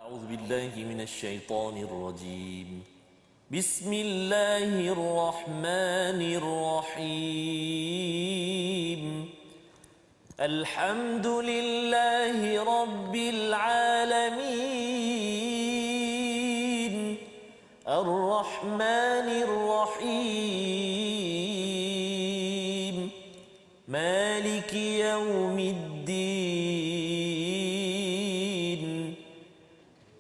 أعوذ بالله من الشيطان الرجيم. بسم الله الرحمن الرحيم. الحمد لله رب العالمين. الرحمن الرحيم. مالك يوم الدين.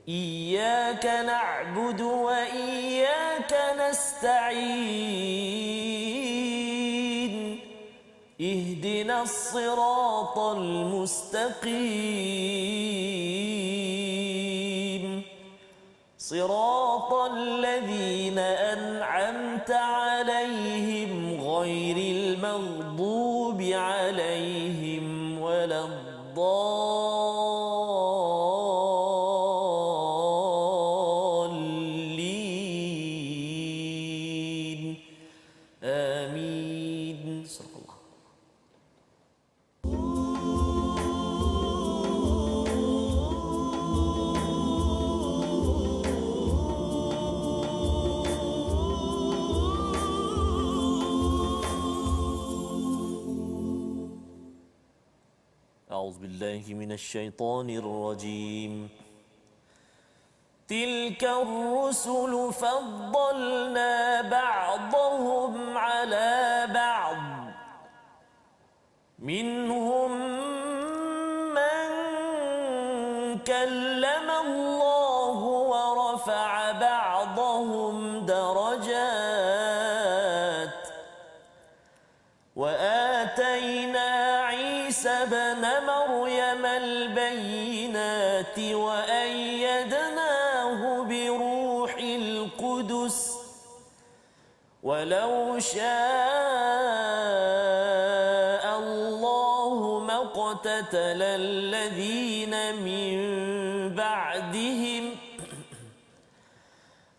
إياك نعبد وإياك نستعين. اهدنا الصراط المستقيم. صراط الذين أنعمت عليهم غير المغضوب عليهم ولا الضالين. آمين. صدق الله. أعوذ بالله من الشيطان الرجيم. تلك الرسل فضلنا بعضهم على بعض. منهم من كلم الله ورفع بعضهم درجات. وآتينا عيسى ابن مريم البينات وأيدناه بروح القدس. ولو شاء الله ما اقتتل الذين من بعدهم.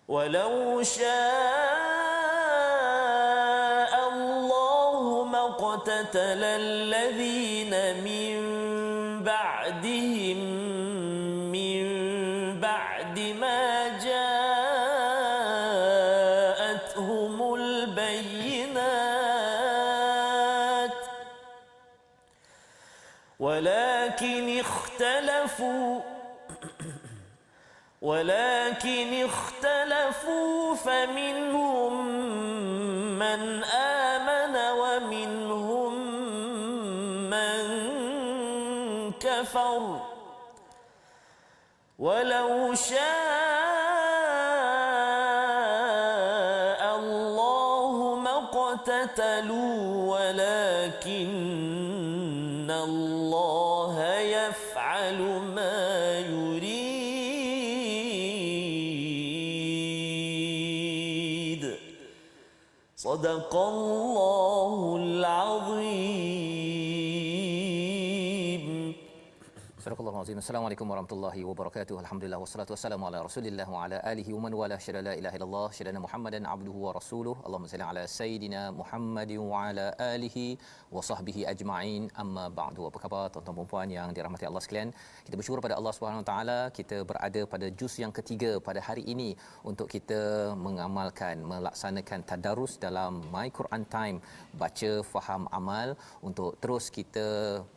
ولو شاء الله ما اقتتل الذين من بعدهم من بعد ما جاءتهم البينات. ولكن اختلفوا فمنهم من آمن ومنهم من كفر. ولو شاء الله ما اقتتلوا ولكن الله يفعل ما يريد. صدق الله العظيم. Assalamualaikum warahmatullahi Assalamualaikum warahmatullahi wabarakatuh. Alhamdulillah wassalatu wassalamu ala Rasulillah wa ala alihi wa man wala syada la ilaha illallah syadana Muhammadan abduhu wa rasuluh. Allahumma salli ala sayidina Muhammad wa ala alihi wa sahbihi ajma'in. Amma ba'du. Apa khabar tuan-tuan dan puan yang dirahmati Allah sekalian? Kita bersyukur pada Allah Subhanahu wa taala kita berada pada juz yang ketiga pada hari ini untuk kita mengamalkan melaksanakan tadarus dalam My Quran Time, baca faham amal, untuk terus kita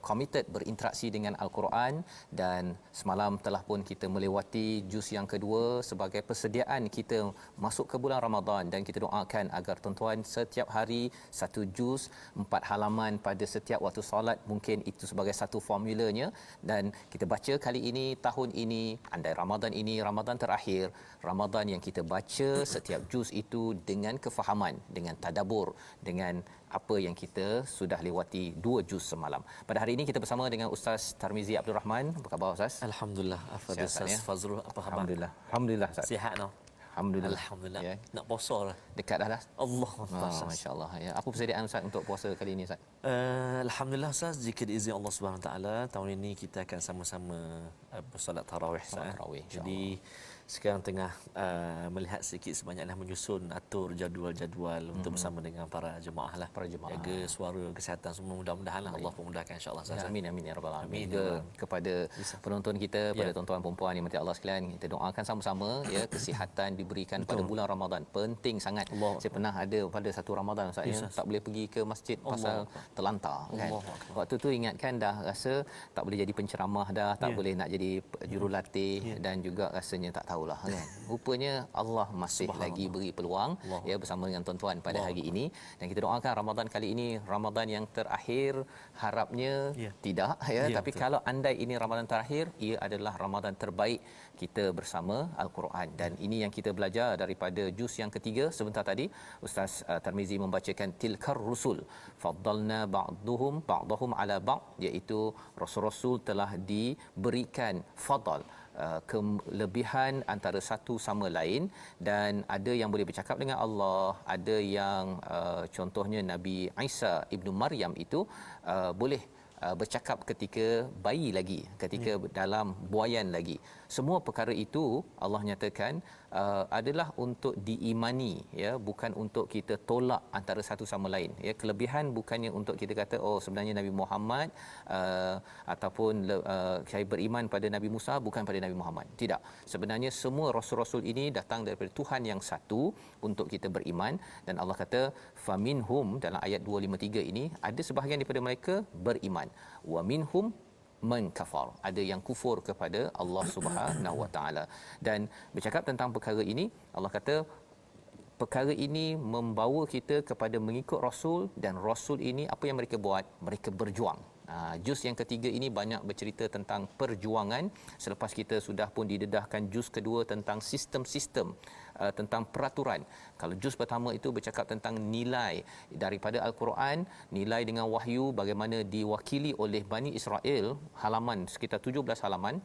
committed berinteraksi dengan Al-Quran. Dan semalam telah pun kita melewati juz yang kedua sebagai persediaan kita masuk ke bulan Ramadan, dan kita doakan agar tuan-tuan setiap hari satu juz, 4 halaman pada setiap waktu solat, mungkin itu sebagai satu formulanya. Dan kita baca kali ini, tahun ini, andai Ramadan ini Ramadan terakhir, Ramadan yang kita baca setiap juz itu dengan kefahaman, dengan tadabbur, dengan apa yang kita sudah lewati 2 juz semalam. Pada hari ini kita bersama dengan Ustaz Tarmizi Abdul Rahman. Apa khabar Ustaz? Alhamdulillah. Apa Ustaz Fazrul, apa khabar? Alhamdulillah Ustaz. Sihat no? Alhamdulillah. Ya. Nak puasa lah. Dekat dah lah. Allah masya-Allah ya. Apa persediaan Ustaz untuk puasa kali ini Ustaz? Alhamdulillah Ustaz, jika diizinkan Allah Subhanahu Wa Taala, tahun ini kita akan sama-sama bersolat tarawih Ustaz. Tarawih, jadi sekarang tengah melihat sikit sebanyaklah menyusun atur jadual-jadual untuk bersama dengan para jemaah lah, para jemaah, jaga suara, kesihatan semua, mudah-mudahan lah Allah memudahkan insya-Allah. Ya, amin amin ya rabbal alamin. Amin, Juga ya. kepada penonton kita, pada tuan-tuan puan-puan yang mati Allah sekalian, kita doakan sama-sama ya, kesihatan diberikan pada bulan Ramadan. Penting sangat. Allah. Saya pernah ada pada satu Ramadan saya tak boleh pergi ke masjid pasal terlantar kan. Waktu tu ingatkan dah rasa tak boleh jadi penceramah dah, tak boleh nak jadi jurulatih dan juga rasanya tak tahulah kan. Rupanya Allah masih lagi beri peluang ya bersama dengan tuan-tuan pada hari ini, dan kita doakan Ramadan kali ini Ramadan yang terakhir, harapnya tidak ya, tapi betul. kalau andai ini Ramadan terakhir, ia adalah Ramadan terbaik kita bersama Al-Quran. Dan ini yang kita belajar daripada juz yang ketiga sebentar tadi. Ustaz Tarmizi membacakan tilkar rusul faddalna ba'dahum ala ba'd, iaitu rasul-rasul telah diberikan fadal, kelebihan antara satu sama lain, dan ada yang boleh bercakap dengan Allah, ada yang contohnya Nabi Isa ibnu Maryam itu boleh bercakap ketika bayi lagi, ketika dalam buaian lagi. Semua perkara itu Allah nyatakan adalah untuk diimani ya, bukan untuk kita tolak antara satu sama lain ya. Kelebihan bukannya untuk kita kata oh sebenarnya Nabi Muhammad ataupun saya beriman pada Nabi Musa bukan pada Nabi Muhammad. Tidak. Sebenarnya semua rasul-rasul ini datang daripada Tuhan yang satu untuk kita beriman, dan Allah kata faminhum dalam ayat 253 ini, ada sebahagian daripada mereka beriman, wa minhum man kafar, ada yang kufur kepada Allah Subhanahu Wa Taala. Dan bercakap tentang perkara ini, Allah kata perkara ini membawa kita kepada mengikut rasul, dan rasul ini apa yang mereka buat? Mereka berjuang. Juz yang ketiga ini banyak bercerita tentang perjuangan, selepas kita sudah pun didedahkan juz kedua tentang sistem-sistem, tentang peraturan. Kalau juz pertama itu bercakap tentang nilai daripada Al-Quran, nilai dengan wahyu, bagaimana diwakili oleh Bani Israel, halaman sekitar 17 halaman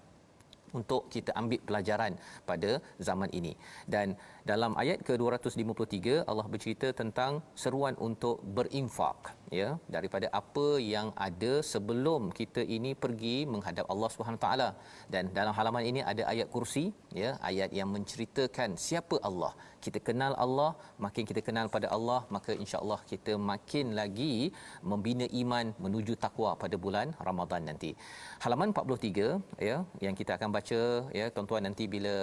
untuk kita ambil pelajaran pada zaman ini. Dan dalam ayat ke-253 Allah bercerita tentang seruan untuk berinfak ya, daripada apa yang ada sebelum kita ini pergi menghadap Allah Subhanahu taala. Dan dalam halaman ini ada ayat kursi ya, ayat yang menceritakan siapa Allah. Kita kenal Allah, makin kita kenal pada Allah, maka insya-Allah kita makin lagi membina iman menuju takwa pada bulan Ramadan nanti. Halaman 43 ya, yang kita akan baca ya tuan-tuan, nanti bila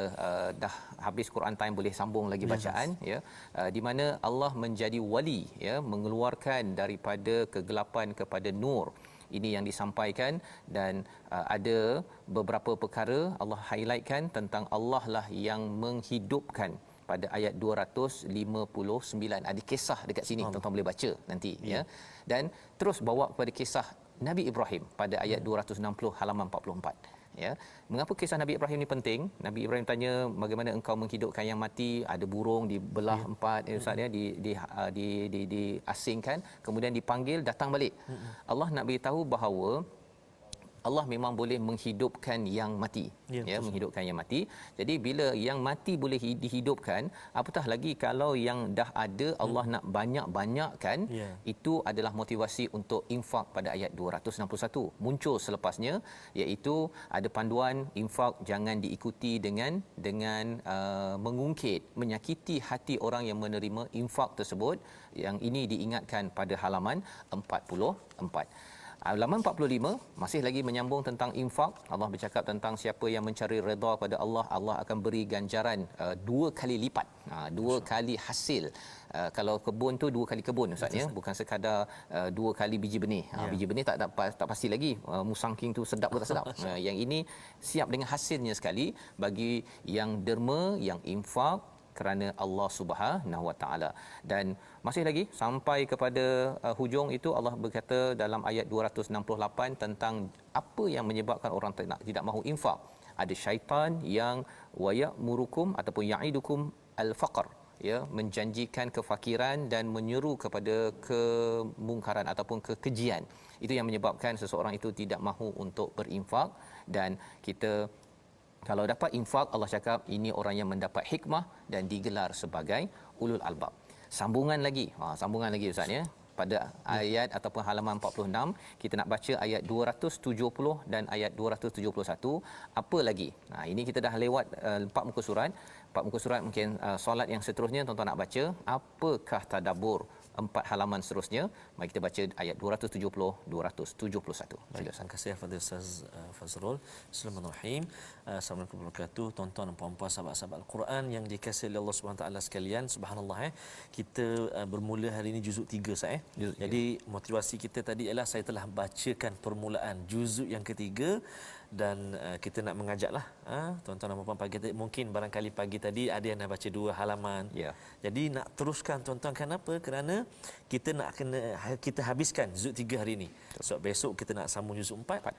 dah habis Quran time boleh sambung lagi bacaan ya, di mana Allah menjadi wali ya, mengeluarkan daripada kegelapan kepada nur. Ini yang disampaikan, dan ada beberapa perkara Allah highlightkan tentang Allah lah yang menghidupkan pada ayat 259. Ada kisah dekat sini, tuan-tuan boleh baca nanti ya. Dan terus bawa kepada kisah Nabi Ibrahim pada ayat 260 halaman 44 ya. Mengapa kisah Nabi Ibrahim ni penting? Nabi Ibrahim tanya bagaimana engkau menghidupkan yang mati, ada burung dibelah empat ustaz ya, diasingkan, kemudian dipanggil datang balik. Allah nak beritahu bahawa Allah memang boleh menghidupkan yang mati ya, menghidupkan yang mati. Jadi bila yang mati boleh dihidupkan, apatah lagi kalau yang dah ada Allah nak banyak-banyakkan. Itu adalah motivasi untuk infak pada ayat 261 muncul selepasnya, iaitu ada panduan infak jangan diikuti dengan mengungkit, menyakiti hati orang yang menerima infak tersebut. Yang ini diingatkan pada halaman 44. Halaman 45 masih lagi menyambung tentang infak. Allah bercakap tentang siapa yang mencari redha pada Allah, Allah akan beri ganjaran 2 kali lipat, 2 kali hasil. Kalau kebun tu 2 kali kebun ustaz ya, bukan sekadar 2 kali biji benih. Biji benih tak pasti lagi musangking tu sedap ke tak sedap. Yang ini siap dengan hasilnya sekali bagi yang derma, yang infak kerana Allah Subhanahu Wa Taala. Dan masih lagi sampai kepada hujung itu Allah berkata dalam ayat 268 tentang apa yang menyebabkan orang tidak mahu infak. Ada syaitan yang wayamurukum ataupun ya'idukum al-faqr ya, menjanjikan kefakiran dan menyeru kepada kemungkaran ataupun kekejian. Itu yang menyebabkan seseorang itu tidak mahu untuk berinfak. Dan kita kalau dapat infak, Allah cakap ini orang yang mendapat hikmah dan digelar sebagai ulul albab. Sambungan lagi ustaz ya. pada ayat ataupun halaman 46 kita nak baca ayat 270 dan ayat 271. Apa lagi? Nah, ini kita dah lewat 4 muka surat. 4 muka surat mungkin solat yang seterusnya tuan-tuan nak baca. Apakah tadabbur 4 halaman seterusnya? Mari kita baca ayat 270 271. Baik, terima kasih kepada Ustaz Fazrul. Bismillahirrahmanirrahim. Assalamualaikum warahmatullahi wabarakatuh. Tuan-tuan dan puan-puan sahabat-sahabat Al-Quran yang dikasihi oleh Allah Subhanahu taala sekalian. Subhanallah, kita bermula hari ini juzuk 3 Ustaz. Jadi motivasi kita tadi ialah saya telah bacakan permulaan juzuk yang ketiga dan kita nak mengajaklah tuan-tuan dan puan-puan pagi tadi, mungkin barangkali pagi tadi ada yang dah baca 2 halaman. Ya. Jadi nak teruskan tuan-tuan, kenapa? Kerana kita nak kita habiskan juzuk 3 hari ini. So besok kita nak sambung juzuk 4.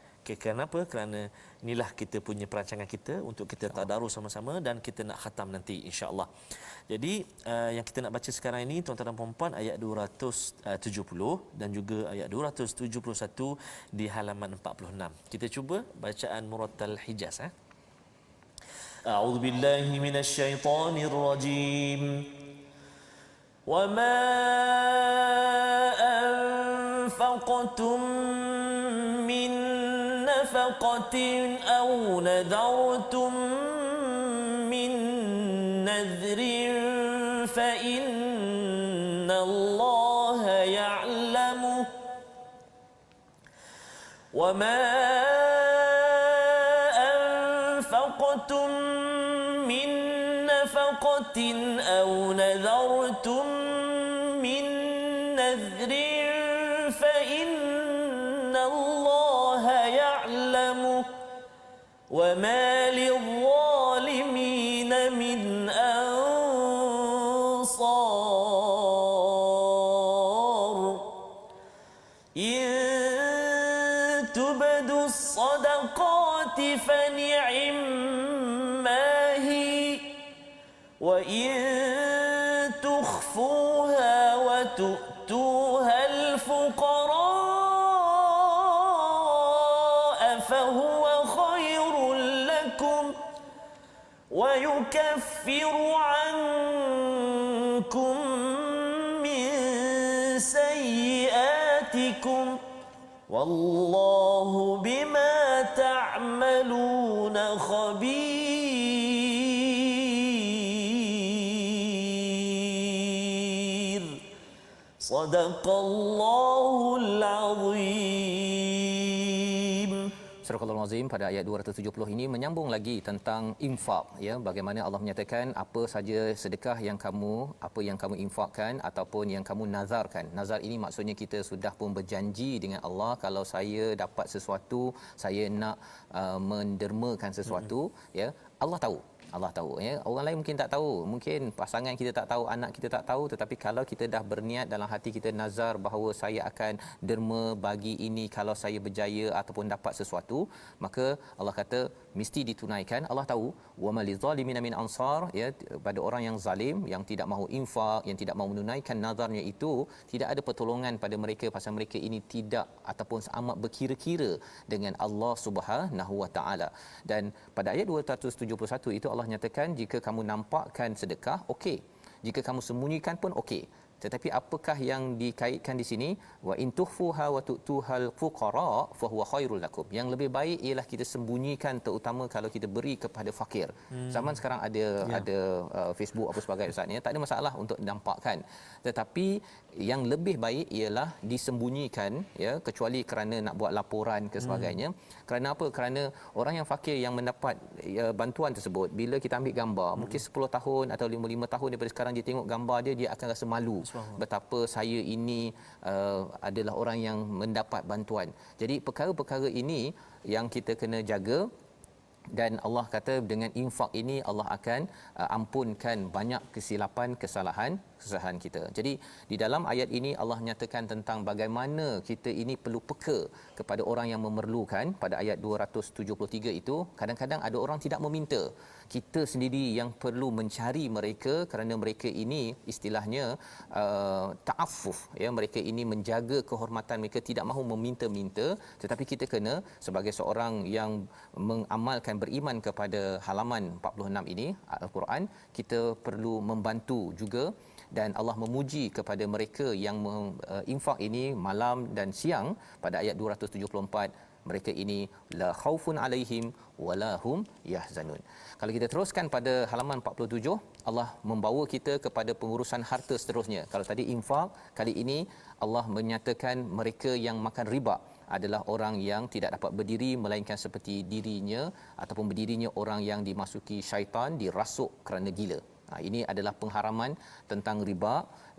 Kenapa? Kerana inilah kita punya perancangan kita untuk kita tadarus sama-sama dan kita nak khatam nanti insya-Allah. Jadi yang kita nak baca sekarang ini tuan-tuan dan puan-puan ayat 270 dan juga ayat 271 di halaman 46. Kita cuba bacaan murattal Hijaz. A'udzu billahi minasyaitonir rajim. Wa ma anfaqtum min nafaqatin aw nadartum min nadrin fa inna Allaha ya'lamu wa ma أنفقتم من نفقة أو نذرتم من نذر فإن الله يعلمه وما للظالمين من أنصار إن تبدوا الصدقات فنعما هي وإن تخفوها وتؤتوها الفقراء فهو خير لكم ويكفر عنكم من سيئاتكم والله بما تعملون خبير صدق الله العظيم. Surah Al-Azim pada ayat 270 ini menyambung lagi tentang infak, ya, bagaimana Allah menyatakan apa saja sedekah yang kamu infakkan ataupun yang kamu nazarkan. Nazar ini maksudnya kita sudah pun berjanji dengan Allah, kalau saya dapat sesuatu, saya nak mendermakan sesuatu, ya, Allah tahu, ya. Orang lain mungkin tak tahu, mungkin pasangan kita tak tahu, anak kita tak tahu, tetapi kalau kita dah berniat dalam hati kita nazar bahawa saya akan derma bagi ini kalau saya berjaya ataupun dapat sesuatu, maka Allah kata mesti ditunaikan. Allah tahu wamal lizalimin min ansar, ya, pada orang yang zalim, yang tidak mahu infak, yang tidak mahu menunaikan nazarnya itu, tidak ada pertolongan pada mereka pasal mereka ini tidak ataupun amat berkira-kira dengan Allah Subhanahu wa taala. Dan pada ayat 271 itu Allah nyatakan jika kamu nampakkan sedekah, okey. Jika kamu sembunyikan pun okey. Tetapi apakah yang dikaitkan di sini? Wa in tukhfuha wa tu'tuhal fuqara fa huwa khairul lakum. Yang lebih baik ialah kita sembunyikan, terutama kalau kita beri kepada fakir. Zaman sekarang ada Facebook apa sebagainya Ustaz, tak ada masalah untuk nampakkan. Tetapi yang lebih baik ialah disembunyikan, ya, kecuali kerana nak buat laporan ke sebagainya. Kerana apa? Kerana orang yang fakir yang mendapat bantuan tersebut, bila kita ambil gambar, mungkin 10 tahun atau 5 tahun daripada sekarang dia tengok gambar dia akan rasa malu. Betapa saya ini adalah orang yang mendapat bantuan. Jadi perkara-perkara ini yang kita kena jaga. Dan Allah kata dengan infak ini Allah akan ampunkan banyak kesilapan, kesalahan kita. Jadi di dalam ayat ini Allah nyatakan tentang bagaimana kita ini perlu peka kepada orang yang memerlukan. Pada ayat 273 itu, kadang-kadang ada orang tidak meminta, kita sendiri yang perlu mencari mereka kerana mereka ini istilahnya ta'affuf, ya, mereka ini menjaga kehormatan mereka, tidak mahu meminta-minta. Tetapi kita kena sebagai seorang yang mengamalkan, beriman kepada halaman 46 ini Al-Quran, kita perlu membantu juga dan Allah memuji kepada mereka yang infak ini malam dan siang pada ayat 274. Mereka ini la khaufun alaihim wala hum yahzanun. Kalau kita teruskan pada halaman 47, Allah membawa kita kepada pengurusan harta seterusnya. Kalau tadi infak, kali ini Allah menyatakan mereka yang makan riba adalah orang yang tidak dapat berdiri melainkan seperti dirinya ataupun berdirinya orang yang dimasuki syaitan, dirasuk kerana gila. Ini adalah pengharaman tentang riba,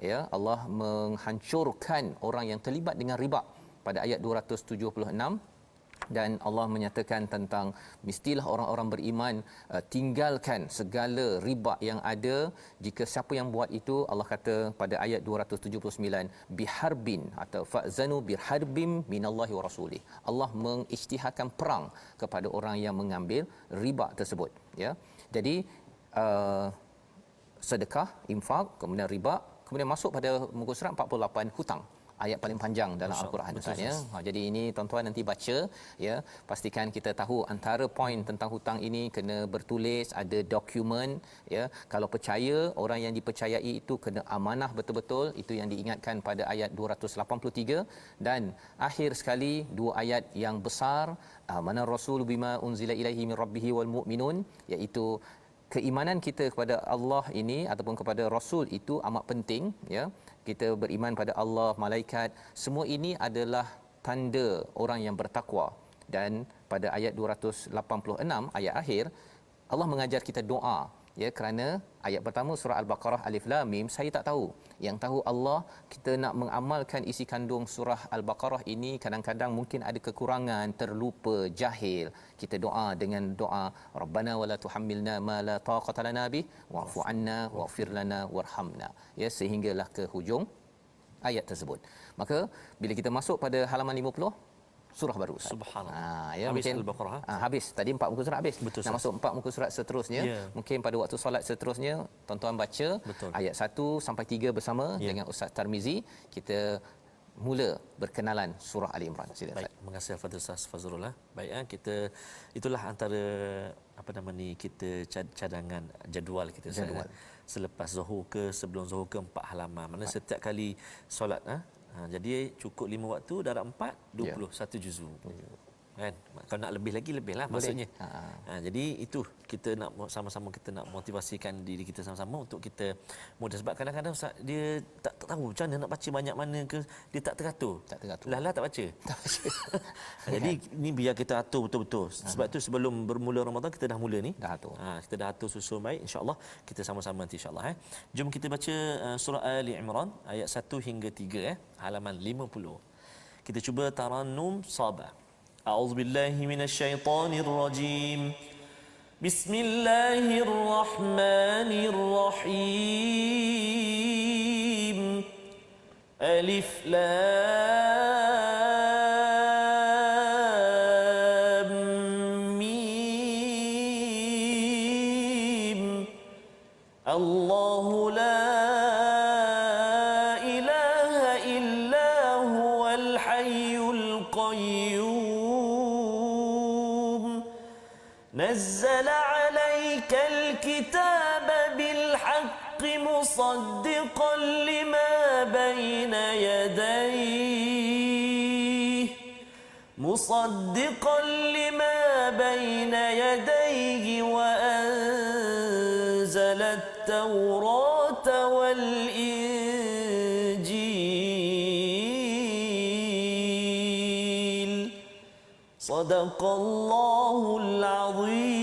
ya. Allah menghancurkan orang yang terlibat dengan riba pada ayat 276, dan Allah menyatakan tentang mestilah orang-orang beriman tinggalkan segala riba yang ada. Jika siapa yang buat itu, Allah kata pada ayat 279, biharbin atau fa'zanu biharbim minallahi wa rasulih. Allah mengisytiharkan perang kepada orang yang mengambil riba tersebut, ya. Jadi sedekah, infak, kemudian riba, kemudian masuk pada muka surat 48, hutang. Ayat paling panjang dalam Al-Quran, Ustaz, ya. Jadi ini tuan-tuan nanti baca, ya, pastikan kita tahu antara poin tentang hutang ini kena bertulis, ada dokumen, ya. Kalau percaya, orang yang dipercayai itu kena amanah betul-betul. Itu yang diingatkan pada ayat 283. Dan akhir sekali dua ayat yang besar, amanar rasul bima unzila ilaihi min rabbihi wal mu'minun, iaitu keimanan kita kepada Allah ini ataupun kepada Rasul itu amat penting, ya. Kita beriman pada Allah, malaikat, semua ini adalah tanda orang yang bertakwa. Dan pada ayat 286, ayat akhir, Allah mengajar kita doa, ya, kerana ayat pertama surah Al-Baqarah Alif Lam Mim saya tak tahu. Yang tahu Allah. Kita nak mengamalkan isi kandung surah Al-Baqarah ini, kadang-kadang mungkin ada kekurangan, terlupa, jahil. Kita doa dengan doa Rabbana wala tuhammilna ma la taqata lana bih wa'fu 'anna waghfir lana warhamna, ya, sehinggalah ke hujung ayat tersebut. Maka bila kita masuk pada halaman 50, surah baru, Ustaz. Subhanallah. Ya, Habis mungkin Al-Baqarah. Habis. Tadi 4 muka surat habis. Betul, nak masuk 4 muka surat seterusnya. Yeah. Mungkin pada waktu solat seterusnya tuan-tuan baca. Betul. Ayat 1 sampai 3 bersama dengan Ustaz Tarmizi. Kita mula berkenalan surah Ali Imran. Silakan. Baik, terima kasih Al-Fadhil Ustaz Fazrul. Baik, kita itulah antara apa nama ni, kita cadangan jadual kita, Jadual. selepas Zuhur ke sebelum Zuhur ke 4 halaman. Mana setiap kali solat, jadi cukup 5 waktu darab 4 21 juzuk. Kan, kalau nak lebih lagi lebihlah maksudnya. Jadi itu kita nak sama-sama, kita nak motivasikan diri kita sama-sama untuk kita mudah, sebab kadang-kadang Ustaz dia tak tahu macam mana nak baca banyak mana ke, dia tak teratur. Lah tak baca. Jadi ni biar kita atur betul-betul. Sebab tu sebelum bermula Ramadan kita dah mula ni. Dah atur. Kita dah atur susun baik, insya-Allah kita sama-sama nanti insya-Allah. Jom kita baca surah Ali Imran ayat 1 hingga 3, halaman 50. Kita cuba tarannum Sabah. أعوذ بالله من الشيطان الرجيم بسم الله الرحمن الرحيم ألف لام ميم الله لا إله إلا هو الحي القيوم نزل عليك الكتاب بالحق مصدقا لما بين يديه وأنزل التوراة والإنجيل صدق الله العظيم.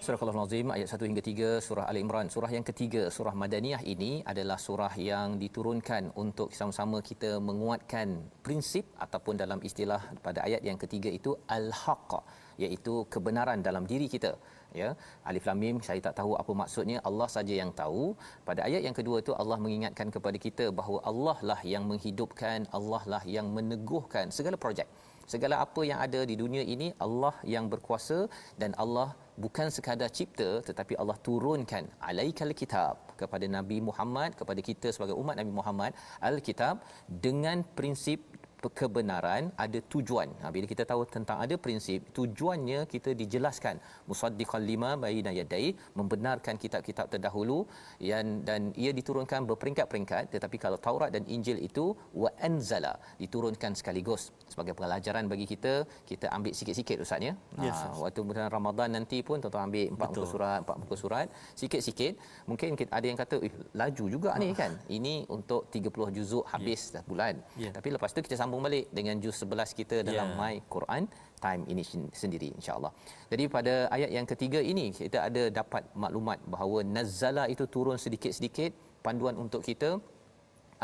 Surah Al-Azim ayat 1 hingga 3 surah Ali Imran, surah yang ketiga, surah Madaniyah ini adalah surah yang diturunkan untuk sama-sama kita menguatkan prinsip ataupun dalam istilah pada ayat yang ketiga itu al-haq, iaitu kebenaran dalam diri kita, ya. Alif Lam Mim saya tak tahu apa maksudnya, Allah saja yang tahu. Pada ayat yang kedua itu Allah mengingatkan kepada kita bahawa Allah lah yang menghidupkan, Allah lah yang meneguhkan segala projek. Segala apa yang ada di dunia ini Allah yang berkuasa, dan Allah bukan sekadar cipta tetapi Allah turunkan alaikal kitab kepada Nabi Muhammad, kepada kita sebagai umat Nabi Muhammad, al-kitab dengan prinsip kebenaran ada tujuan. Bila kita tahu tentang ada prinsip, tujuannya kita dijelaskan musaddiqal lima baina yadai, membenarkan kitab-kitab terdahulu dan ia diturunkan berperingkat-peringkat. Tetapi kalau Taurat dan Injil itu wa anzala, diturunkan sekaligus sebagai pelajaran bagi kita. Kita ambil sikit-sikit Ustaz ya. Yes, Waktu bulan Ramadan nanti pun tuan-tuan ambil 4 muka surat, 4 muka surat, sikit-sikit. Mungkin ada yang kata laju juga ni kan. Ini untuk 30 juzuk habis dah bulan. Tapi lepas tu kita sambung balik dengan juz 11 kita dalam My Quran Time ini sendiri, insya-Allah. Jadi pada ayat yang ketiga ini kita ada dapat maklumat bahawa nazzala itu turun sedikit-sedikit, panduan untuk kita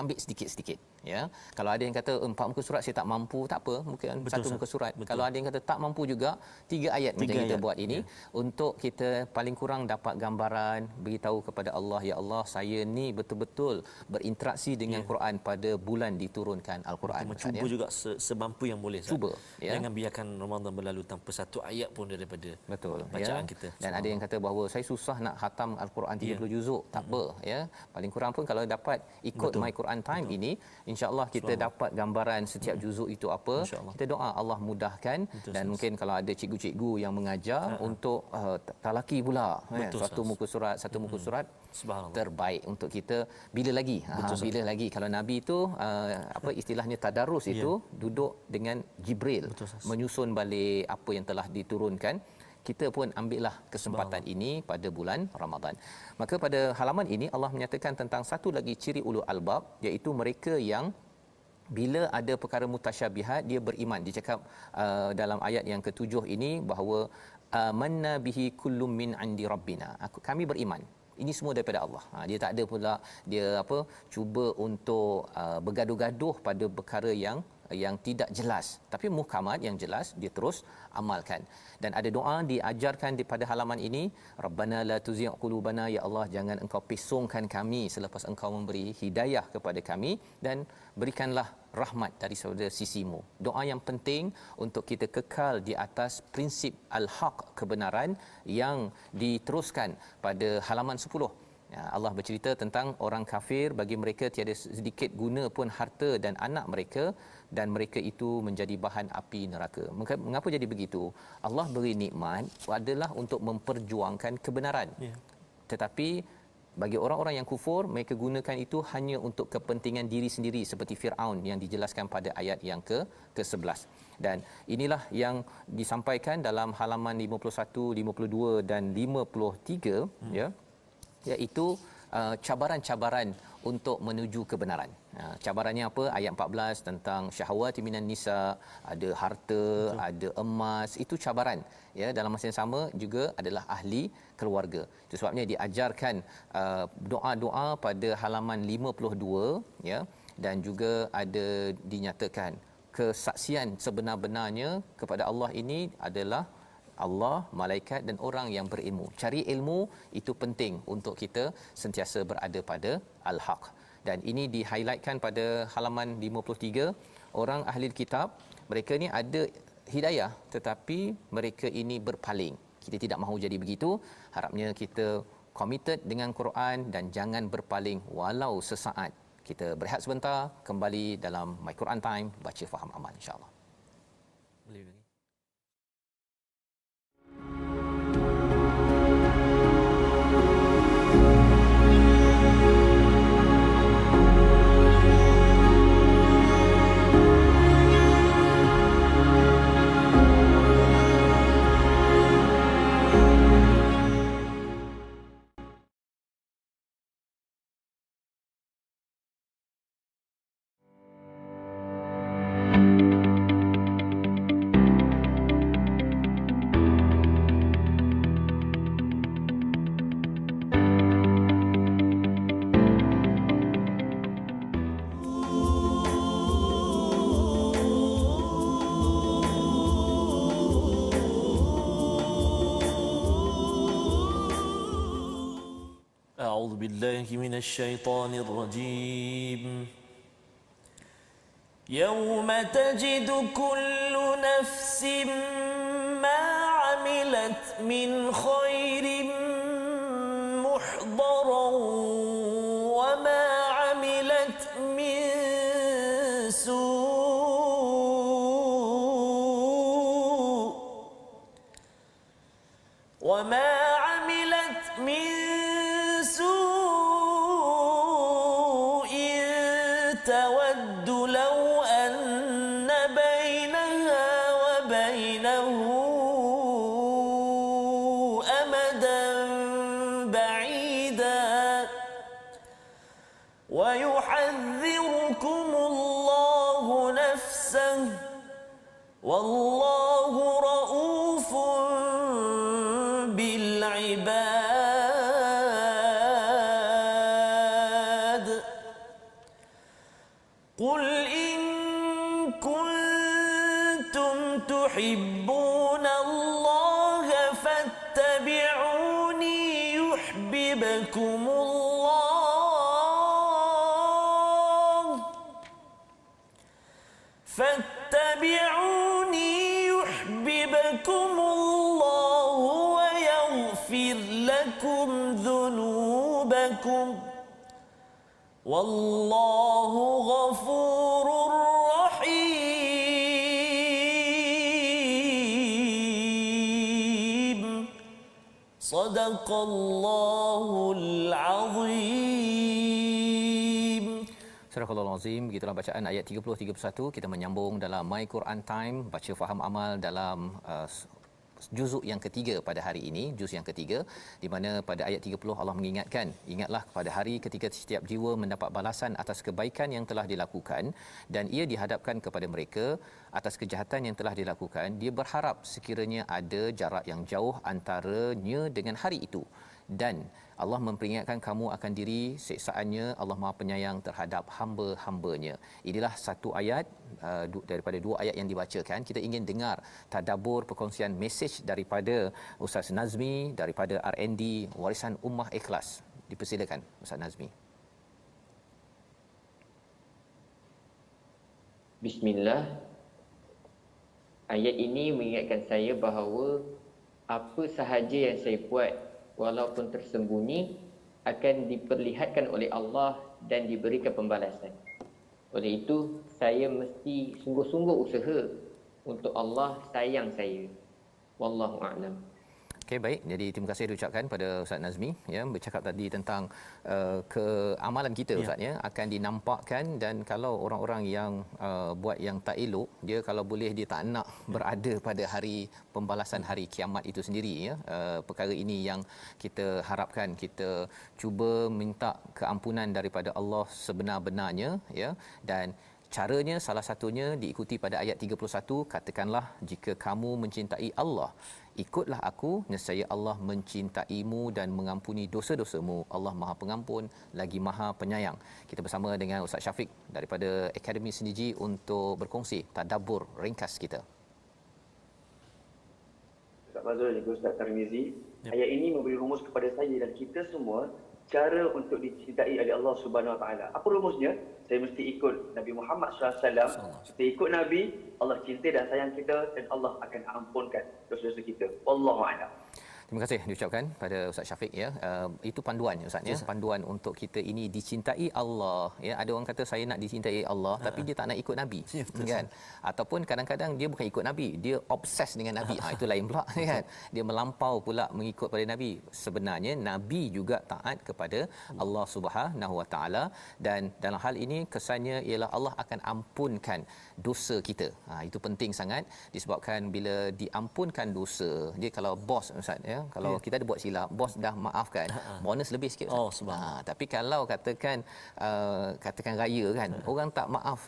ambil sedikit-sedikit ya. Kalau ada yang kata 4 muka surat saya tak mampu, tak apa, mungkin satu muka surat. Betul. Kalau ada yang kata tak mampu juga, 3 ayat macam kita buat ini untuk kita paling kurang dapat gambaran, beritahu kepada Allah, ya Allah, saya ni betul-betul berinteraksi dengan Quran pada bulan diturunkan Al-Quran. Cuba juga semampu yang boleh. Cuba ya. Jangan biarkan Ramadan berlalu tanpa satu ayat pun daripada bacaan kita. Dan ada yang kata bahawa saya susah nak khatam Al-Quran 30 juzuk, tak apa ya. Paling kurang pun kalau dapat ikut My Quran Time ini, insya-Allah kita dapat gambaran setiap juzuk itu apa. Kita doa Allah mudahkan. Dan mungkin kalau ada cikgu-cikgu yang mengajar untuk talaki pula satu muka surat terbaik untuk kita. Bila lagi kalau Nabi itu apa istilahnya tadarus itu duduk dengan Jibril menyusun balik apa yang telah diturunkan. Kita pun ambillah kesempatan ini pada bulan Ramadan. Maka pada halaman ini Allah menyatakan tentang satu lagi ciri ulul albab, iaitu mereka yang bila ada perkara mutasyabihat dia beriman. Dia cakap dalam ayat yang ke-7 ini bahawa amanna bihi kullum min indi rabbina. Kami beriman. Ini semua daripada Allah. Dia tak ada pula dia cuba untuk bergaduh-gaduh pada perkara yang tidak jelas, tapi muhkamat yang jelas dia terus amalkan. Dan ada doa diajarkan pada halaman ini, Rabbana la tuzigh qulubana, ya Allah jangan engkau pisongkan kami selepas engkau memberi hidayah kepada kami, dan berikanlah rahmat dari sisimu. Doa yang penting untuk kita kekal di atas prinsip al-haq, kebenaran yang diteruskan pada halaman 10. Allah bercerita tentang orang kafir, bagi mereka tiada sedikit guna pun harta dan anak mereka, dan mereka itu menjadi bahan api neraka. Mengapa jadi begitu? Allah beri nikmat adalah untuk memperjuangkan kebenaran. Tetapi bagi orang-orang yang kufur, mereka gunakan itu hanya untuk kepentingan diri sendiri, seperti Firaun yang dijelaskan pada ayat yang ke-11. Dan inilah yang disampaikan dalam halaman 51, 52 dan 53 iaitu cabaran-cabaran untuk menuju kebenaran. Cabarannya apa? Ayat 14 tentang syahwati minan nisa, ada harta, ada emas, itu cabaran. Ya, dalam masa yang sama juga adalah ahli keluarga. Itu sebabnya diajarkan doa-doa pada halaman 52 ya, dan juga ada dinyatakan kesaksian sebenar-benarnya kepada Allah ini adalah Allah, malaikat dan orang yang berilmu. Cari ilmu itu penting untuk kita sentiasa berada pada al-haq. Dan ini di-highlightkan pada halaman 53. Orang ahli kitab, mereka ni ada hidayah tetapi mereka ini berpaling. Kita tidak mahu jadi begitu. Harapnya kita committed dengan Quran dan jangan berpaling walau sesaat. Kita berehat sebentar, kembali dalam My Quran Time, baca faham amal insya-Allah. أعوذ بالله من الشيطان الرجيم يوم تجد كل نفس ما عملت من خير محضرا وما عملت من سوء وما عملت من سوء تود لو أن بينها وبينه أمدا بعيدا ويحذركم الله نفسه والله رؤوف بالعباد قل إن كنتم تحبون الله فاتبعوني يحببكم الله فاتبعوني يحببكم الله ويغفر لكم ذنوبكم والله غفور رحيم صدق الله العظيم. Surah Al-Azim, begitulah bacaan ayat 30-31. Kita menyambung dalam My Quran Time, baca faham amal dalam juzuk yang ketiga pada hari ini, juz yang ketiga, di mana pada ayat 30 Allah mengingatkan, ingatlah pada hari ketika setiap jiwa mendapat balasan atas kebaikan yang telah dilakukan dan ia dihadapkan kepada mereka atas kejahatan yang telah dilakukan. Dia berharap sekiranya ada jarak yang jauh antaranya dengan hari itu, dan Allah memperingatkan kamu akan diri siksaannya. Allah Maha Penyayang terhadap hamba-hambanya. Inilah satu ayat daripada dua ayat yang dibacakan. Kita ingin dengar tadabbur, perkongsian mesej daripada Ustaz Nazmi daripada R&D Warisan Ummah Ikhlas. Dipersilakan Ustaz Nazmi. Bismillah. Ayat ini mengingatkan saya bahawa apa sahaja yang saya buat walaupun tersembunyi akan diperlihatkan oleh Allah dan diberikan pembalasan. Oleh itu, saya mesti sungguh-sungguh usaha untuk Allah sayang saya. Wallahu a'lam. Okey, baik. Jadi terima kasih diucapkan pada Ustaz Nazmi ya, bercakap tadi tentang keamalan kita Ustaz ya, akan dinampakkan, dan kalau orang-orang yang buat yang tak elok, dia kalau boleh dia tak nak berada pada hari pembalasan hari kiamat itu sendiri ya. Perkara ini yang kita harapkan, kita cuba minta keampunan daripada Allah sebenar-benarnya ya, dan caranya salah satunya diikuti pada ayat 31, katakanlah jika kamu mencintai Allah, ikutlah aku, nescaya Allah mencintaimu dan mengampuni dosa-dosamu. Allah Maha Pengampun lagi Maha Penyayang. Kita bersama dengan Ustaz Syafiq daripada Akademi Seniji untuk berkongsi tadabbur ringkas kita. Ustaz Fazrul dan Ustaz Tarmizi, ayat ini memberi rumus kepada saya dan kita semua cara untuk dicintai oleh Allah Subhanahu Wa Taala. Apa rumusnya? Saya mesti ikut Nabi Muhammad SAW. Kita ikut Nabi, Allah cinta dan sayang kita, dan Allah akan ampunkan dosa-dosa kita. Wallahu a'lam. Terima kasih diucapkan pada Ustaz Syafiq ya. Itu panduan ya Ustaz ya. Panduan untuk kita ini dicintai Allah ya. Ada orang kata saya nak dicintai Allah tapi dia tak nak ikut Nabi kan. Ataupun kadang-kadang dia bukan ikut Nabi, dia obses dengan Nabi. Itu lain pula kan. Dia melampau pula mengikut pada Nabi. Sebenarnya Nabi juga taat kepada Allah Subhanahu Wa Taala, dan dalam hal ini kesannya ialah Allah akan ampunkan dosa kita. Itu penting sangat, disebabkan bila diampunkan dosa, dia kalau bos Ustaz ya, kalau kita ada buat silap, bos dah maafkan, bonus lebih sikit. Tapi kalau katakan raya kan, orang tak maaf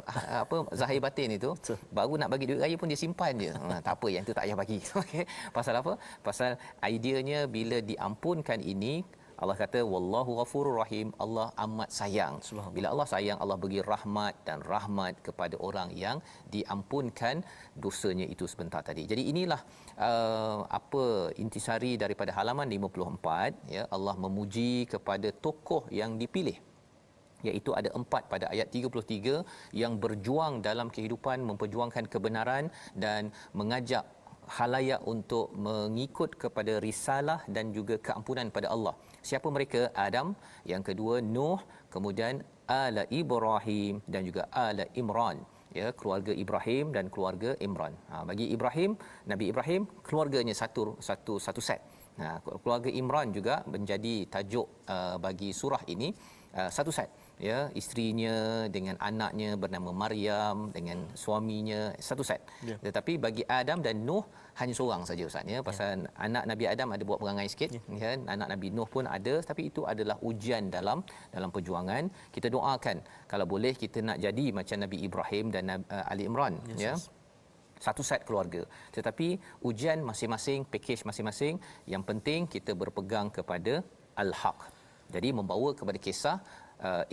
apa zahir batin itu, baru nak bagi duit raya pun dia simpan je. Tak apa, yang tu tak payah bagi. Okey. Pasal apa? Pasal ideanya bila diampunkan ini, Allah kata wallahu ghafurur rahim, Allah amat sayang. Bila Allah sayang, Allah bagi rahmat dan rahmat kepada orang yang diampunkan dosanya itu sebentar tadi. Jadi inilah apa intisari daripada halaman 54 ya. Allah memuji kepada tokoh yang dipilih, iaitu ada 4 pada ayat 33 yang berjuang dalam kehidupan, memperjuangkan kebenaran dan mengajak halayak untuk mengikut kepada risalah dan juga keampunan pada Allah. Siapa mereka? Adam, yang kedua Nuh, kemudian ala Ibrahim dan juga ala Imran. Ya, keluarga Ibrahim dan keluarga Imran. Bagi Ibrahim, Nabi Ibrahim, keluarganya satu set. Keluarga Imran juga menjadi tajuk bagi surah ini, satu set, ya, isterinya dengan anaknya bernama Maryam dengan suaminya, satu set. Tetapi bagi Adam dan Nuh hanya seorang saja Ustaz, ya, pasal anak Nabi Adam ada buat perangai sikit, kan, anak Nabi Nuh pun ada, tapi itu adalah ujian dalam perjuangan. Kita doakan kalau boleh kita nak jadi macam Nabi Ibrahim dan Ali Imran, ya. Satu set keluarga, tetapi ujian masing-masing, pakej masing-masing. Yang penting kita berpegang kepada al-haq. Jadi membawa kepada kisah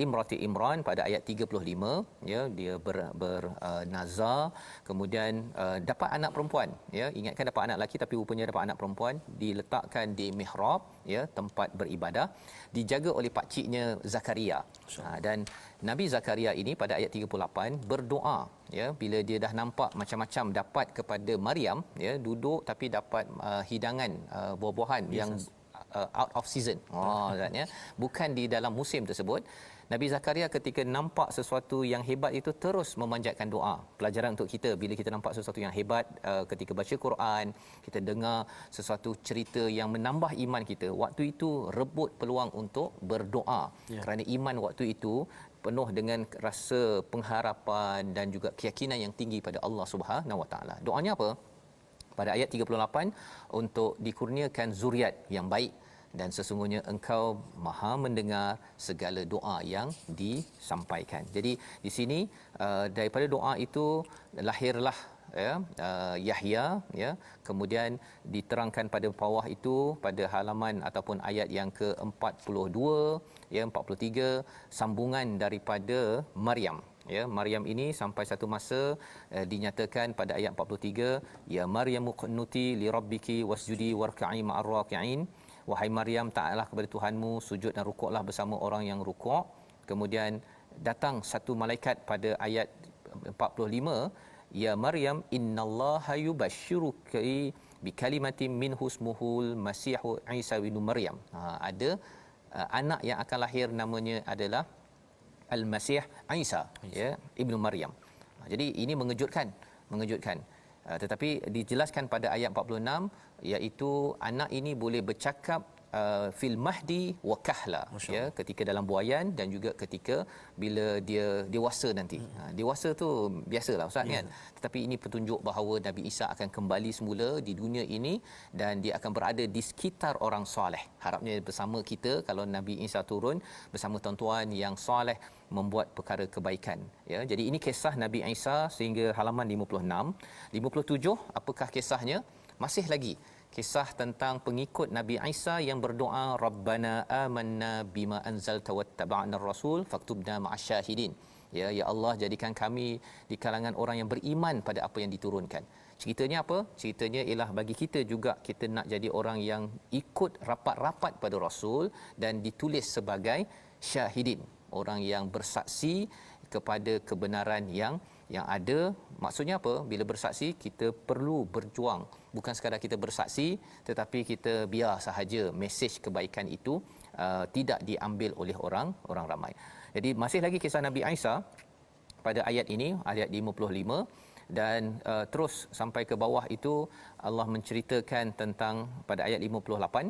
Imrati Imran pada ayat 35, ya, dia bernazar, kemudian dapat anak perempuan, ya, ingatkan dapat anak lelaki tapi rupanya dapat anak perempuan, diletakkan di mihrab, ya, tempat beribadah, dijaga oleh pak ciknya Zakaria. Dan Nabi Zakaria ini pada ayat 38 berdoa, ya, bila dia dah nampak macam-macam dapat kepada Maryam, ya, duduk tapi dapat hidangan buah-buahan yang out of season. Katanya bukan di dalam musim tersebut. Nabi Zakaria ketika nampak sesuatu yang hebat itu terus memanjatkan doa. Pelajaran untuk kita bila kita nampak sesuatu yang hebat, ketika baca Quran, kita dengar sesuatu cerita yang menambah iman kita, waktu itu rebut peluang untuk berdoa. Kerana iman waktu itu penuh dengan rasa pengharapan dan juga keyakinan yang tinggi pada Allah Subhanahu Wa Taala. Doanya apa? Pada ayat 38, untuk dikurniakan zuriat yang baik, dan sesungguhnya engkau maha mendengar segala doa yang disampaikan. Jadi di sini daripada doa itu lahirlah, ya, Yahya, ya. Kemudian diterangkan pada bawah itu pada halaman ataupun ayat yang ke-42, ya, 43, sambungan daripada Maryam. Ya, Maryam ini sampai satu masa dinyatakan pada ayat 43, ya Maryam qunuti li rabbiki wasjudi warka'i ma'ar raki'in, wahai Maryam, taatlah kepada Tuhanmu, sujud dan rukuklah bersama orang yang rukuk. Kemudian datang satu malaikat pada ayat 45, ya Maryam innallaha yubashshiruki bikalimatin minhu ismuhul masihu Isa bin Maryam. Ada anak yang akan lahir, namanya adalah Al-Masih Isa, ya, Ibnu Maryam. Jadi ini mengejutkan. Tetapi dijelaskan pada ayat 46, iaitu anak ini boleh bercakap fil mahdi wa kahla, ya, ketika dalam buaian dan juga ketika bila dia dewasa nanti. Dewasa tu biasalah Ustaz, kan, tetapi ini petunjuk bahawa Nabi Isa akan kembali semula di dunia ini dan dia akan berada di sekitar orang soleh. Harapnya bersama kita kalau Nabi Isa turun bersama tuan-tuan yang soleh membuat perkara kebaikan, ya. Jadi ini kisah Nabi Isa sehingga halaman 56. 57, apakah kisahnya? Masih lagi kisah tentang pengikut Nabi Isa yang berdoa, Rabbana amanna bima anzalta wattaba'na ar-rasul faktubna ma'asyahidin. Ya Allah, jadikan kami di kalangan orang yang beriman pada apa yang diturunkan. Ceritanya apa? Ceritanya ialah bagi kita juga, kita nak jadi orang yang ikut rapat-rapat pada Rasul dan ditulis sebagai syahidin, orang yang bersaksi kepada kebenaran yang ada. Maksudnya apa? Bila bersaksi, kita perlu berjuang. Bukan sekadar kita bersaksi, tetapi kita biar sahaja mesej kebaikan itu tidak diambil oleh orang ramai. Jadi masih lagi kisah Nabi Isa pada ayat ini, ayat 55, dan terus sampai ke bawah itu Allah menceritakan tentang pada ayat 58,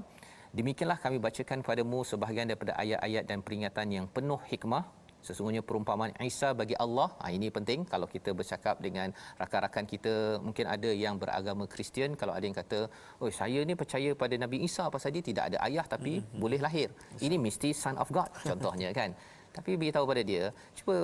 demikianlah kami bacakan padamu sebahagian daripada ayat-ayat dan peringatan yang penuh hikmah. Sesungguhnya perumpamaan Isa bagi Allah. Ini penting kalau kita bercakap dengan rakan-rakan kita, mungkin ada yang beragama Kristian, kalau ada yang kata, "Oh, saya ni percaya pada Nabi Isa pasal dia tidak ada ayah tapi boleh lahir. Ini mesti son of God," contohnya, kan. Tapi beritahu pada dia, cuba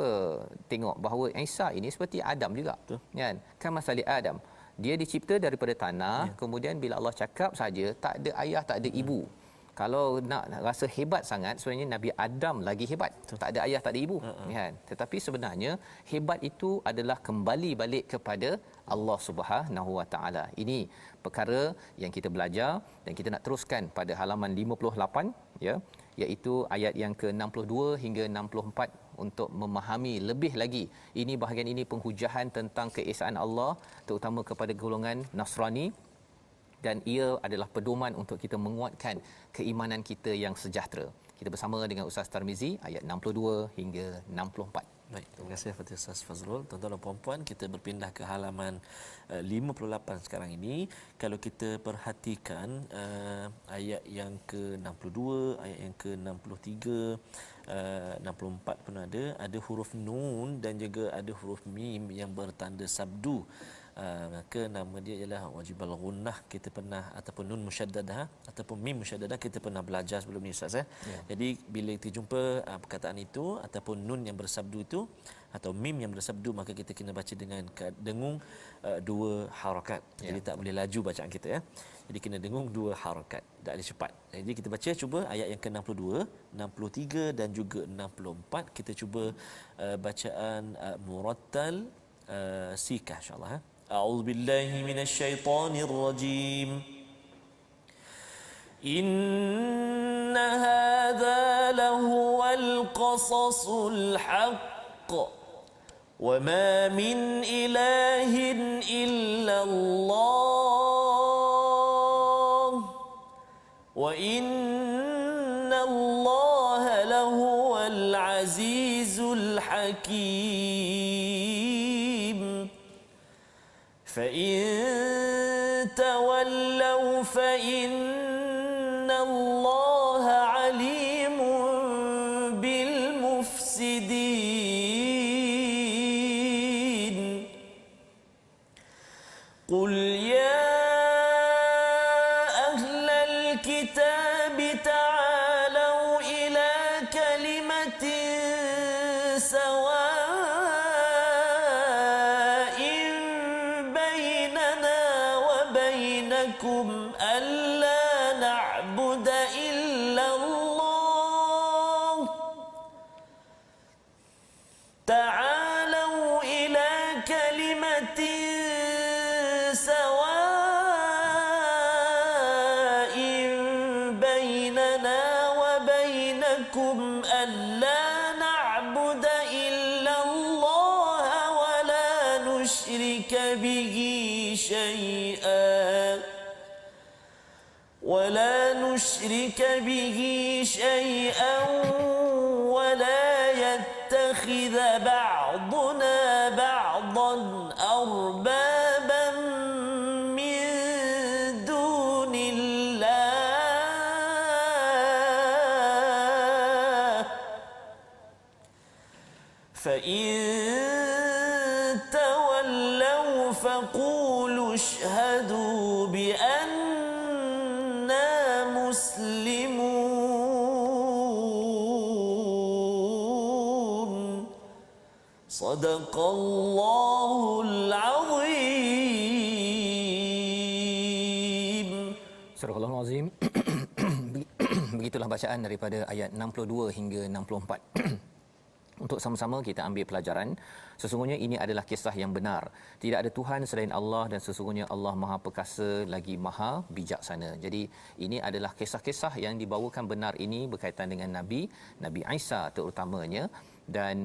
tengok bahawa Isa ini seperti Adam juga, kan? Kama sali Adam. Dia dicipta daripada tanah, kemudian bila Allah cakap saja, tak ada ayah, tak ada ibu. Kalau nak rasa hebat sangat, sebenarnya Nabi Adam lagi hebat. Tak ada ayah, tak ada ibu, kan? Tetapi sebenarnya hebat itu adalah kembali balik kepada Allah Subhanahu Wa Taala. Ini perkara yang kita belajar dan kita nak teruskan pada halaman 58, ya, iaitu ayat yang ke-62 hingga 64 untuk memahami lebih lagi. Ini bahagian ini penghujahan tentang keesaan Allah, terutama kepada golongan Nasrani, dan ia adalah pedoman untuk kita menguatkan keimanan kita yang sejahtera. Kita bersama dengan Ustaz Tarmizi ayat 62 hingga 64. Baik, terima kasih kepada Ustaz Fazrul. Tuan-tuan dan puan-puan, kita berpindah ke halaman 58 sekarang ini. Kalau kita perhatikan ayat yang ke-62, ayat yang ke-63, 64 pun ada huruf nun dan juga ada huruf mim yang bertanda sabdu. Maka nama dia ialah wajibal gunnah. Kita pernah, ataupun nun musyaddadah ataupun mim musyaddadah, kita pernah belajar sebelum ni Ustaz. Jadi bila kita jumpa perkataan itu ataupun nun yang bersabdu itu atau mim yang bersabdu, maka kita kena baca dengan dengung dua harakat. Jadi tak boleh laju bacaan kita Jadi kena dengung dua harakat, tak boleh cepat. Jadi kita baca cuba ayat yang ke-62, 63 dan juga 64. Kita cuba bacaan murattal sikah insya-Allah. A'udzu billahi minasyaitonir rajim. Inna hadza lahuwal qasasul haqq wa ma min ilahin illa Allah wa inna Allaha lahuwal azizul hakim. فإن تولوا فإن الله عليم بالمفسدين قل يا أهل الكتاب تعالوا إلى كلمة سواء ألا نعبد إلا الله تعالوا إلى كلمة سواء بيننا وبينكم ألا نعبد إلا الله ولا نشرك به شيئا ولا يتخذ بعضنا بعضا أربابا من دون الله فإن تولوا فقولوا اشهدوا بأننا مسلمون صدق الله العظيم. Surah Al-Azim. Begitulah bacaan daripada ayat 62 hingga 64. Untuk sama-sama kita ambil pelajaran, sesungguhnya ini adalah kisah yang benar. Tidak ada Tuhan selain Allah dan sesungguhnya Allah Maha Perkasa lagi Maha Bijaksana. Jadi ini adalah kisah-kisah yang dibawakan benar ini berkaitan dengan Nabi Isa terutamanya, dan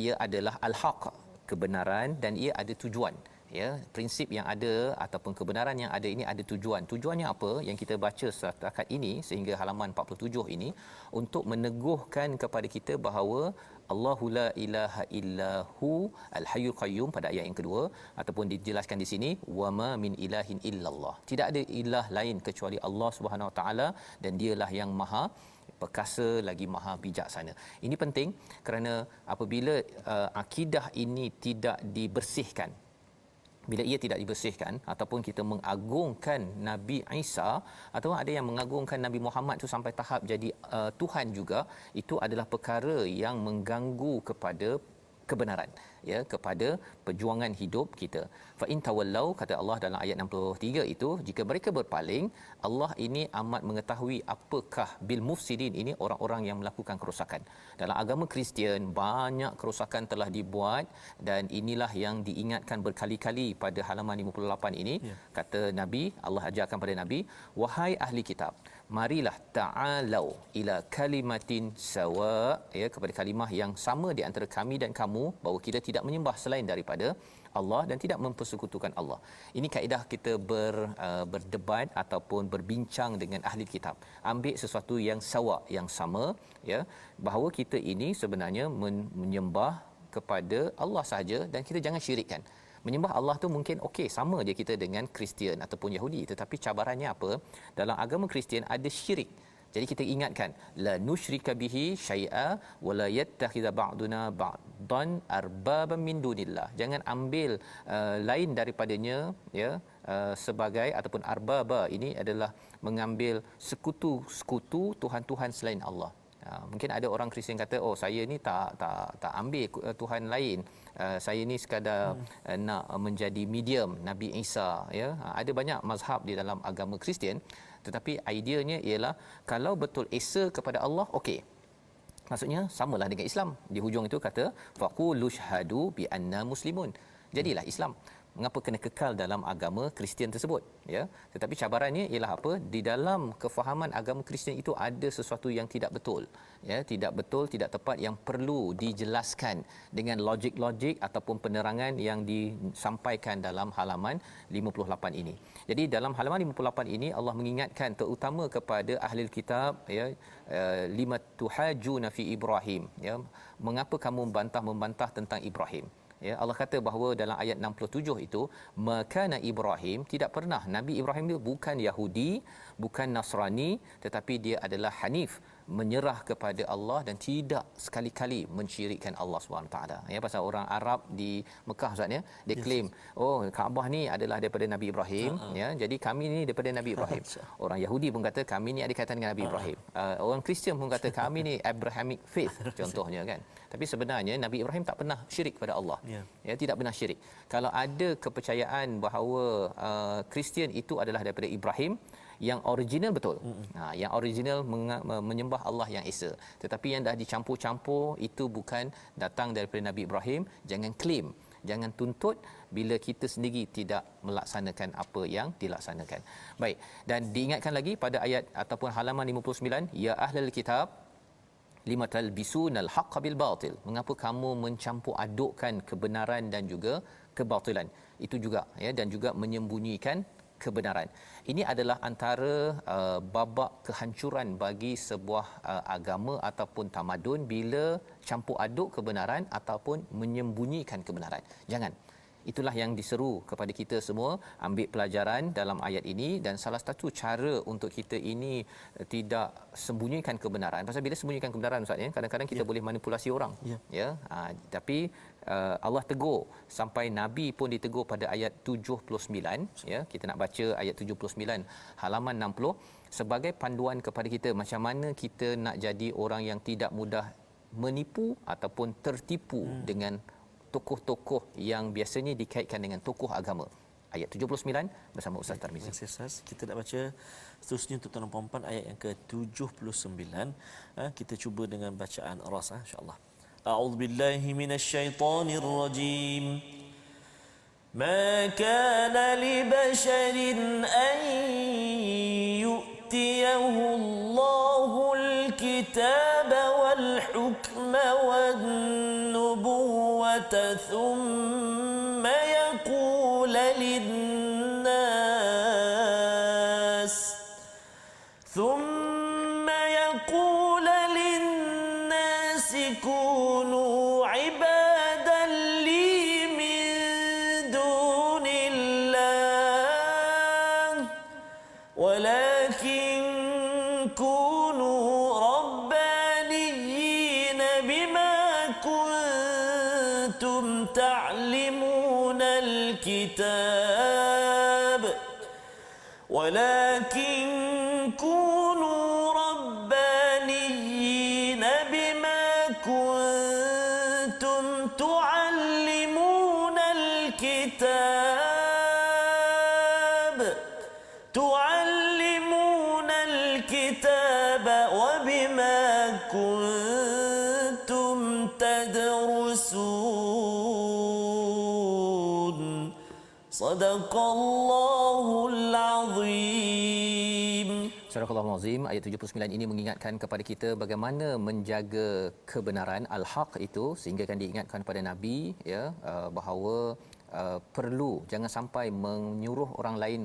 ia adalah al-haq, kebenaran, dan ia ada tujuan. Prinsip yang ada ataupun kebenaran yang ada ini ada tujuan. Tujuannya apa? Yang kita baca setakat ini sehingga halaman 47 ini untuk meneguhkan kepada kita bahawa Allahu la ilaha illahu al-hayyul qayyum pada ayat yang kedua, ataupun dijelaskan di sini wama min ilahin illallah. Tidak ada ilah lain kecuali Allah Subhanahu Wa Taala, dan dialah yang Maha Perkasa lagi Maha Bijaksana. Ini penting kerana apabila akidah ini tidak dibersihkan, bila ia tidak dibersihkan ataupun kita mengagungkan Nabi Isa atau ada yang mengagungkan Nabi Muhammad tu sampai tahap jadi Tuhan juga, itu adalah perkara yang mengganggu kepada kebenaran, kepada perjuangan hidup kita. Fa in tawallau, kata Allah dalam ayat 63 itu, jika mereka berpaling, Allah ini amat mengetahui apakah bil mufsidin, ini orang-orang yang melakukan kerosakan. Dalam agama Kristian banyak kerosakan telah dibuat, dan inilah yang diingatkan berkali-kali pada halaman 58 ini. Kata Nabi, Allah ajarkan pada Nabi, wahai ahli kitab, marilah ta'alau ila kalimatin sawa, kepada kalimah yang sama di antara kami dan kamu, bahawa kita tidak menyembah selain daripada Allah dan tidak mempersekutukan Allah. Ini kaedah kita berdebat ataupun berbincang dengan ahli kitab. Ambil sesuatu yang sawa, yang sama, ya, bahawa kita ini sebenarnya menyembah kepada Allah sahaja dan kita jangan syirikkan. Menyembah Allah tu mungkin okey, sama je kita dengan Kristian ataupun Yahudi, tetapi cabarannya apa? Dalam agama Kristian ada syirik. Jadi kita ingatkan, la nusyrika bihi syai'a wa la yattakhidha ba'duna ba'dan arbaban min dunillah. Jangan ambil lain daripadanya, ya, sebagai ataupun arbaba ini adalah mengambil sekutu tuhan-tuhan selain Allah. Mungkin ada orang Kristian kata, oh saya ni tak ambil tuhan lain, saya ni sekadar nak menjadi medium Nabi Isa, ya. Ada banyak mazhab di dalam agama Kristian, tetapi ideanya ialah kalau betul esa kepada Allah, okey, maksudnya samalah dengan Islam. Di hujung itu kata faqulu syhadu bi anna muslimun, jadilah Islam. Mengapa kena kekal dalam agama Kristian tersebut, ya? Tetapi cabarannya ialah apa? Di dalam kefahaman agama Kristian itu ada sesuatu yang tidak betul, ya, tidak betul, tidak tepat, yang perlu dijelaskan dengan logik-logik ataupun penerangan yang disampaikan dalam halaman 58 ini. Jadi dalam halaman 58 ini Allah mengingatkan terutama kepada ahli kitab, ya, lima tuhajuna fi Ibrahim, ya, mengapa kamu membantah tentang Ibrahim. Ya, Allah kata bahawa dalam ayat 67 itu, makana Ibrahim, tidak pernah Nabi Ibrahim itu bukan Yahudi, bukan Nasrani, tetapi dia adalah Hanif, menyerah kepada Allah dan tidak sekali-kali mensyirikkan Allah SWT. Ya, pasal orang Arab di Mekah, Ustaz, ya, dia claim, oh Kaabah ni adalah daripada Nabi Ibrahim, ya, jadi kami ni daripada Nabi Ibrahim. Orang Yahudi pun kata kami ni ada kaitan dengan Nabi Ibrahim. Orang Kristian pun kata kami ni Abrahamic faith contohnya, kan. Tapi sebenarnya Nabi Ibrahim tak pernah syirik pada Allah. Ya, tidak pernah syirik. Kalau ada kepercayaan bahawa Kristian itu adalah daripada Ibrahim, yang original betul. Yang original menyembah Allah yang esa. Tetapi yang dah dicampur-campur itu bukan datang daripada Nabi Ibrahim. Jangan claim, jangan tuntut bila kita sendiri tidak melaksanakan apa yang dilaksanakan. Baik, dan diingatkan lagi pada ayat ataupun halaman 59, ya ahlul kitab lima talbisunal haqqa bil batil. Mengapa kamu mencampur adukkan kebenaran dan juga kebatilan? Itu juga, ya, dan juga menyembunyikan kebenaran. Ini adalah antara babak kehancuran bagi sebuah agama ataupun tamadun bila campur aduk kebenaran ataupun menyembunyikan kebenaran. Jangan. Itulah yang diseru kepada kita semua, ambil pelajaran dalam ayat ini, dan salah satu cara untuk kita ini tidak sembunyikan kebenaran. Pasal bila sembunyikan kebenaran, Ustaz, ya, kadang-kadang kita boleh manipulasi orang. Ya. Tapi Allah tegur, sampai Nabi pun ditegur pada ayat 79, ya. Kita nak baca ayat 79 halaman 60 sebagai panduan kepada kita macam mana kita nak jadi orang yang tidak mudah menipu ataupun tertipu dengan tokoh-tokoh yang biasanya dikaitkan dengan tokoh agama. Ayat 79 bersama Ustaz Tarmizi. Terima kasih. Kita nak baca seterusnya untuk tuan-tuan puan-puan ayat yang ke-79. Kita cuba dengan bacaan ras, insya-Allah. A'udzubillahi minasyaitonir rajim. Ma kana li basharin an yu'tiyahu Allahul kitaba wal hukma wan nubuwwata thumma yaqula lin-nas kunu ibadan li min dunillah walakin kunu rabbaniyyin bima kuntum ta'limuna al-kitab walakin kunu rabbaniyyin bima kuntum tu'allimuna al-kitab wa bima kuntum tadrusun. Sadaqallahul azim. Surah Al-Azim ayat 79 ini mengingatkan kepada kita bagaimana menjaga kebenaran al-haq itu, sehingga kan diingatkan kepada Nabi, ya, bahawa perlu jangan sampai menyuruh orang lain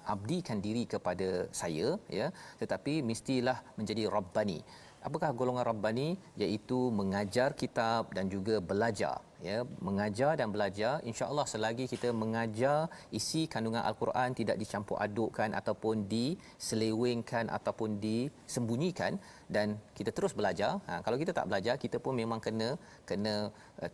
abdikan diri kepada saya, ya, tetapi mestilah menjadi rabbani. Apakah golongan rabbani? Iaitu mengajar kitab dan juga belajar, ya, mengajar dan belajar. Insya-Allah selagi kita mengajar isi kandungan al-Quran tidak dicampur adukkan ataupun diselewengkan ataupun disembunyikan, dan kita terus belajar. Kalau kita tak belajar, kita pun memang kena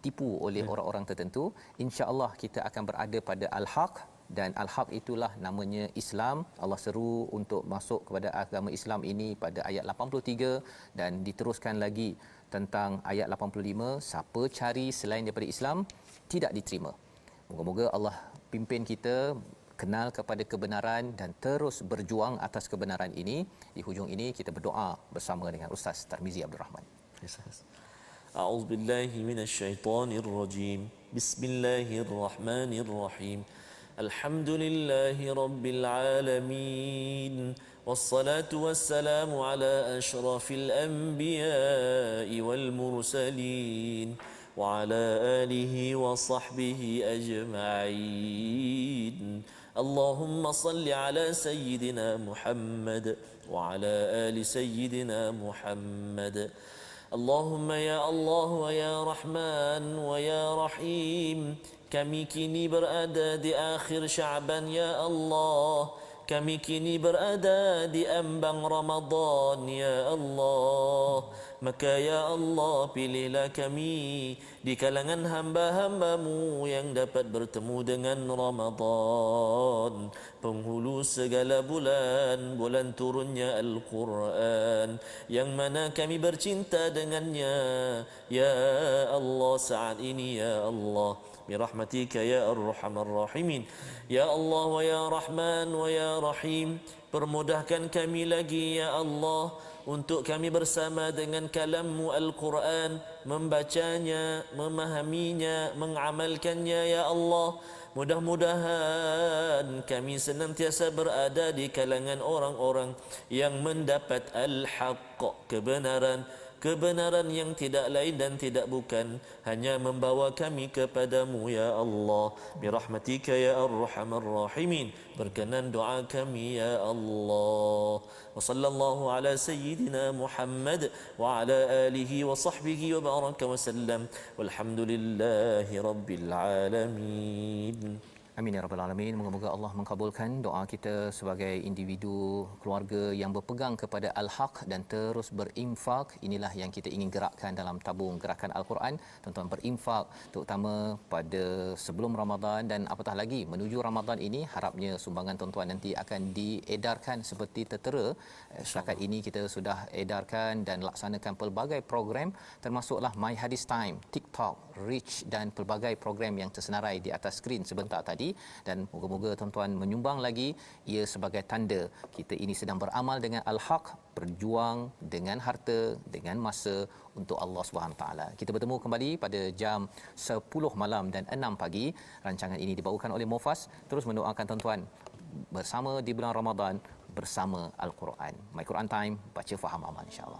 tipu oleh orang-orang tertentu. Insya-Allah kita akan berada pada al-haq, dan al-haq itulah namanya Islam. Allah seru untuk masuk kepada agama Islam ini pada ayat 83, dan diteruskan lagi tentang ayat 85, siapa cari selain daripada Islam tidak diterima. Moga-moga Allah pimpin kita kenal kepada kebenaran dan terus berjuang atas kebenaran ini. Di hujung ini kita berdoa bersama dengan Ustaz Tarmizi Abdul Rahman. A'udzu billahi minasyaitonir rajim. Bismillahirrahmanirrahim. Alhamdulillahi rabbil alamin. Wassalatu wassalamu ala asyrafil anbiya'i wal mursalin wa ala alihi wa sahbihi ajma'in. Allahumma salli ala sayyidina Muhammad wa ala ali sayyidina Muhammad. Allahumma ya Allah wa ya Rahman wa ya Rahim. Kami kini berada di akhir Sya'ban ya Allah. Kami kini berada di ambang Ramadan ya Allah. Maka ya Allah, pilihlah kami di kalangan hamba-hamba-Mu yang dapat bertemu dengan Ramadan, penghulu segala bulan, bulan turunnya Al-Quran, yang mana kami bercinta dengannya ya Allah saat ini ya Allah. Birahmatika ya Arhamar Rahimin. Ya Allah wa ya Rahman wa ya Rahim, permudahkan kami lagi ya Allah untuk kami bersama dengan kalam-Mu Al-Quran, membacanya, memahaminya, mengamalkannya ya Allah. Mudah-mudahan kami senantiasa berada di kalangan orang-orang yang mendapat al-haqq, kebenaran yang tidak lain dan tidak bukan hanya membawa kami kepadamu ya Allah. Birahmatika ya Arhamar Rahimin, berkenan doa kami ya Allah. Wa sallallahu ala sayyidina Muhammad wa ala alihi wa sahbihi wa baraka wa sallam, walhamdulillahi rabbil alamin. Amin ya rabbal alamin. Moga-moga Allah mengabulkan doa kita sebagai individu keluarga yang berpegang kepada al-haq dan terus berinfak. Inilah yang kita ingin gerakkan dalam tabung gerakan Al-Quran. Tuan-tuan, berinfak terutama pada sebelum Ramadan dan apatah lagi menuju Ramadan ini. Harapnya sumbangan tuan-tuan nanti akan diedarkan seperti tertera. Setakat ini kita sudah edarkan dan laksanakan pelbagai program, termasuklah My Hadis Time, TikTok, Reach dan pelbagai program yang tersenarai di atas skrin sebentar tadi. Dan moga-moga tuan-tuan menyumbang lagi. Ia sebagai tanda kita ini sedang beramal dengan al-haq, berjuang dengan harta, dengan masa untuk Allah Subhanahu taala. Kita bertemu kembali pada jam 10 malam dan 6 pagi. Rancangan ini dibawakan oleh Mufas. Terus mendoakan tuan-tuan bersama di bulan Ramadan bersama Al-Quran. My Quran Time, baca faham amal insya-Allah.